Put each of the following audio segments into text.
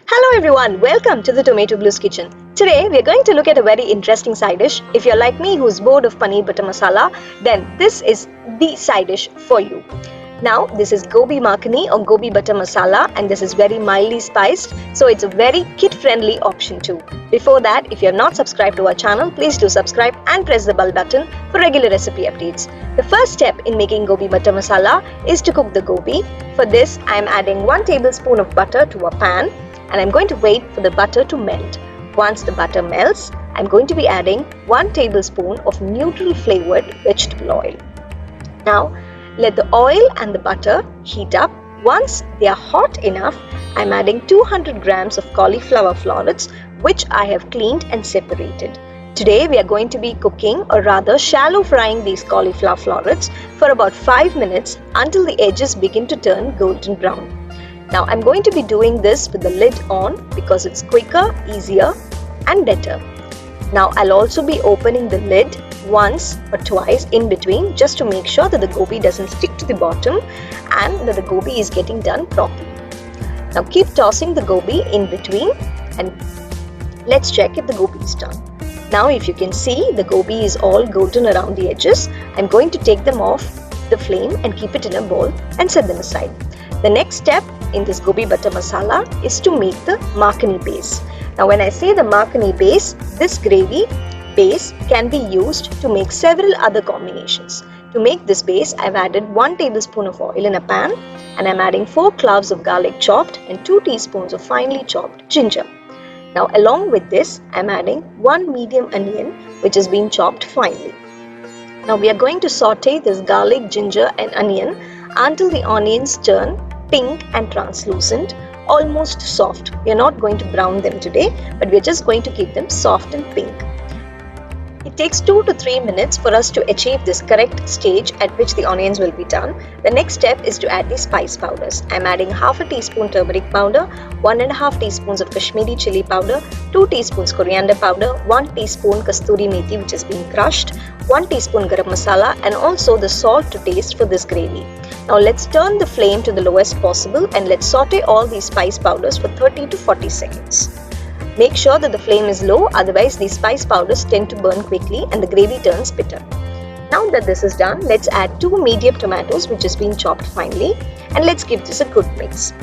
Hello everyone, welcome to the Tomato Blues Kitchen. Today we are going to look at a very interesting side dish. If you're like me who's bored of paneer butter masala, then this is the side dish for you. Now this is Gobi Makhani or Gobi Butter Masala, and this is very mildly spiced, so it's a very kid-friendly option too. Before that, if you have not subscribed to our channel, please do subscribe and press the bell button for regular recipe updates. The first step in making Gobi Butter Masala is to cook the gobi. For this, I am adding 1 tablespoon of butter to a pan, and I'm going to wait for the butter to melt. Once the butter melts, I'm going to be adding 1 tablespoon of neutral flavored vegetable oil. Now, let the oil and the butter heat up. Once they are hot enough, I'm adding 200 grams of cauliflower florets, which I have cleaned and separated. Today we are going to be cooking, or rather shallow frying, these cauliflower florets for about 5 minutes until the edges begin to turn golden brown. Now I'm going to be doing this with the lid on because it's quicker, easier and better. Now I'll also be opening the lid once or twice in between just to make sure that the gobi doesn't stick to the bottom and that the gobi is getting done properly. Now keep tossing the gobi in between and let's check if the gobi is done. Now if you can see, the gobi is all golden around the edges. I'm going to take them off the flame and keep it in a bowl and set them aside. The next step in this Gobi Butter Masala is to make the makhani base. Now when I say the makhani base, this gravy base can be used to make several other combinations. To make this base, I've added 1 tablespoon of oil in a pan, and I'm adding 4 cloves of garlic chopped and 2 teaspoons of finely chopped ginger. Now along with this, I'm adding 1 medium onion which has been chopped finely. Now we are going to saute this garlic, ginger and onion until the onions turn pink and translucent, almost soft. We are not going to brown them today, but we are just going to keep them soft and pink. It takes 2 to 3 minutes for us to achieve this correct stage at which the onions will be done. The next step is to add the spice powders. I'm adding half a teaspoon turmeric powder, 1.5 teaspoons of Kashmiri chili powder, 2 teaspoons coriander powder, 1 teaspoon kasturi methi which has been crushed, 1 teaspoon garam masala, and also the salt to taste for this gravy. Now let's turn the flame to the lowest possible and let's saute all these spice powders for 30 to 40 seconds. Make sure that the flame is low, otherwise these spice powders tend to burn quickly and the gravy turns bitter. Now that this is done, let's add 2 medium tomatoes which has been chopped finely, and let's give this a good mix.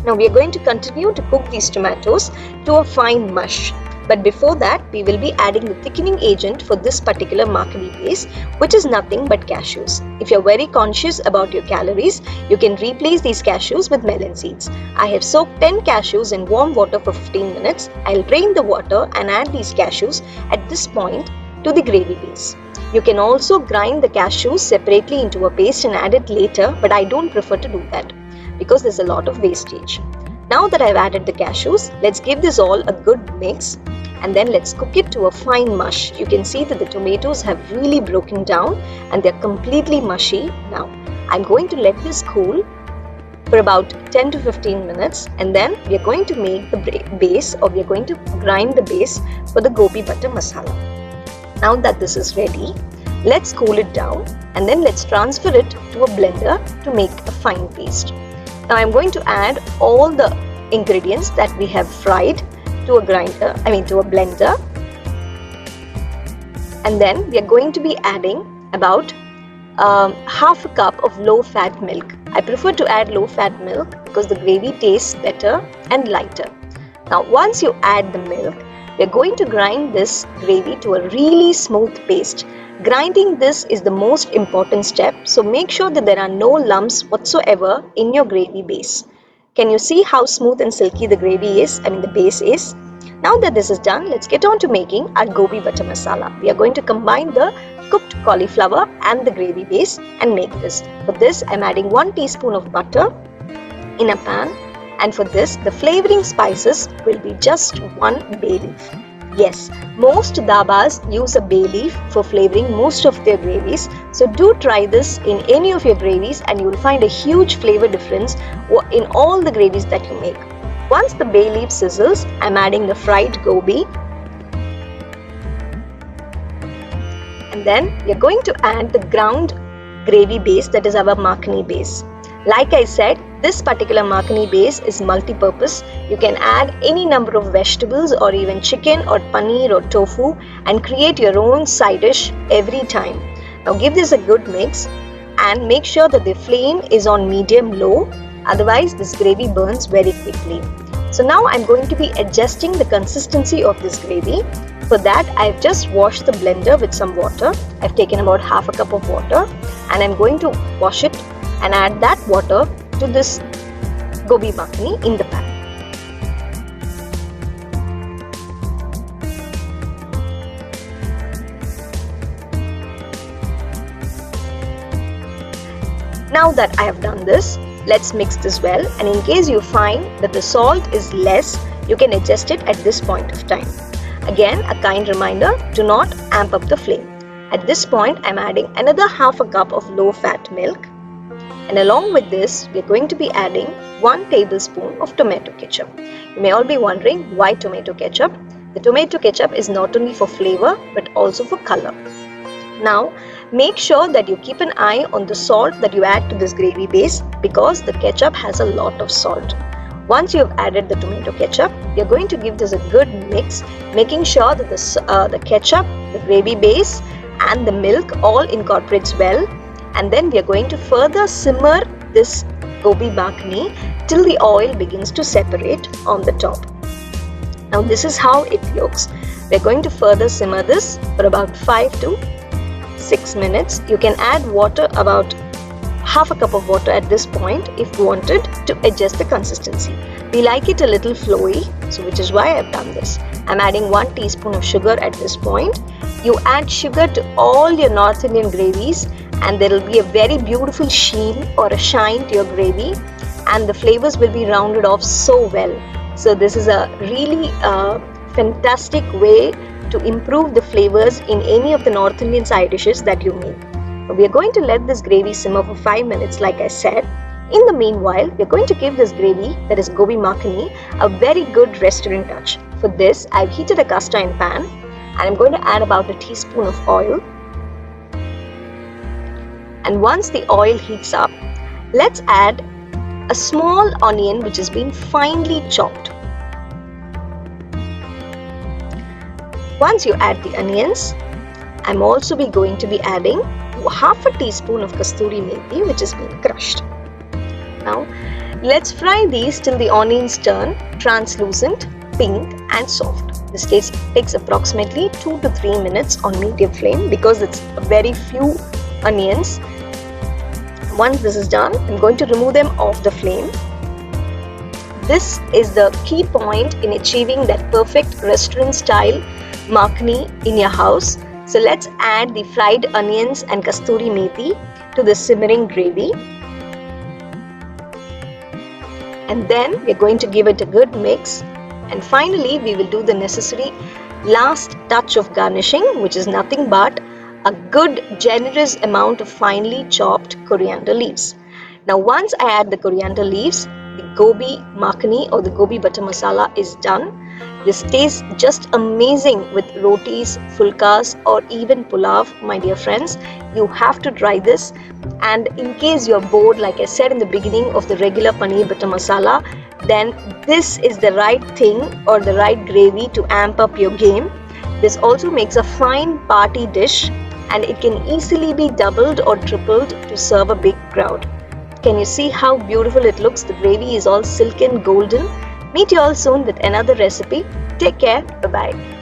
Now we are going to continue to cook these tomatoes to a fine mush. But before that, we will be adding the thickening agent for this particular makhani base, which is nothing but cashews. If you're very conscious about your calories, you can replace these cashews with melon seeds. I have soaked 10 cashews in warm water for 15 minutes. I'll drain the water and add these cashews at this point to the gravy base. You can also grind the cashews separately into a paste and add it later, but I don't prefer to do that because there's a lot of wastage. Now that I've added the cashews, let's give this all a good mix and then let's cook it to a fine mush. You can see that the tomatoes have really broken down and they're completely mushy now. I'm going to let this cool for about 10 to 15 minutes and then we are going to make the base, or we are going to grind the base for the Gobi Butter Masala. Now that this is ready, let's cool it down and then let's transfer it to a blender to make a fine paste. Now I'm going to add all the ingredients that we have fried to a blender, and then we are going to be adding about half a cup of low-fat milk. I prefer to add low-fat milk because the gravy tastes better and lighter. Now once you add the milk, we are going to grind this gravy to a really smooth paste. Grinding this is the most important step, so make sure that there are no lumps whatsoever in your gravy base. Can you see how smooth and silky the gravy is? The base is. Now that this is done, let's get on to making our Gobi Butter Masala. We are going to combine the cooked cauliflower and the gravy base and make this. For this, I'm adding 1 teaspoon of butter in a pan, and for this, the flavoring spices will be just 1 bay leaf. Yes, most dhabas use a bay leaf for flavoring most of their gravies, so do try this in any of your gravies and you will find a huge flavor difference in all the gravies that you make. Once the bay leaf sizzles, I'm adding the fried gobi, and then we are going to add the ground gravy base, that is our makhani base. Like I said, This particular makhani base is multi-purpose. You can add any number of vegetables or even chicken or paneer or tofu and create your own side dish every time. Now give this a good mix and make sure that the flame is on medium low, otherwise this gravy burns very quickly. So now I'm going to be adjusting the consistency of this gravy. For that, I've just washed the blender with some water. I've taken about half a cup of water and I'm going to wash it and add that water to this Gobi Makhani in the pan. Now that I have done this, let's mix this well, and in case you find that the salt is less, you can adjust it at this point of time. Again, a kind reminder, do not amp up the flame. At this point, I'm adding another half a cup of low-fat milk. And along with this, we're going to be adding 1 tablespoon of tomato ketchup. You may all be wondering why tomato ketchup. The tomato ketchup is not only for flavor but also for color. Now, make sure that you keep an eye on the salt that you add to this gravy base because the ketchup has a lot of salt. Once you have added the tomato ketchup, you're going to give this a good mix, making sure that the ketchup, the gravy base and the milk all incorporates well. And then we are going to further simmer this Gobi Makhani till the oil begins to separate on the top. Now this is how it looks. We are going to further simmer this for about 5 to 6 minutes. You can add water, about half a cup of water at this point if wanted, to adjust the consistency. We like it a little flowy, so which is why I've done this. I'm adding 1 teaspoon of sugar at this point. You add sugar to all your North Indian gravies and there will be a very beautiful sheen or a shine to your gravy and the flavors will be rounded off so well. So this is a really fantastic way to improve the flavors in any of the North Indian side dishes that you make. We are going to let this gravy simmer for 5 minutes like I said. In the meanwhile, we are going to give this gravy, that is Gobi Makhani, a very good restaurant touch. For this, I've heated a cast iron pan and I'm going to add about a teaspoon of oil. And once the oil heats up, let's add a small onion which has been finely chopped. Once you add the onions, I'm also going to be adding half a teaspoon of kasturi methi which has been crushed. Now let's fry these till the onions turn translucent, pink and soft. This takes approximately 2 to 3 minutes on medium flame because it's very few onions. Once this is done, I'm going to remove them off the flame. This is the key point in achieving that perfect restaurant style makhani in your house. So let's add the fried onions and kasturi methi to the simmering gravy. And then we're going to give it a good mix. And finally, we will do the necessary last touch of garnishing, which is nothing but a good generous amount of finely chopped coriander leaves. Now once I add the coriander leaves, the Gobi Makhani or the Gobi Butter Masala is done. This tastes just amazing with rotis, fulkas or even pulao, my dear friends. You have to try this. And in case you're bored, like I said in the beginning, of the regular paneer butter masala, then this is the right thing or the right gravy to amp up your game. This also makes a fine party dish and it can easily be doubled or tripled to serve a big crowd. Can you see how beautiful it looks? The gravy is all silken golden. Meet you all soon with another recipe. Take care. Bye-bye.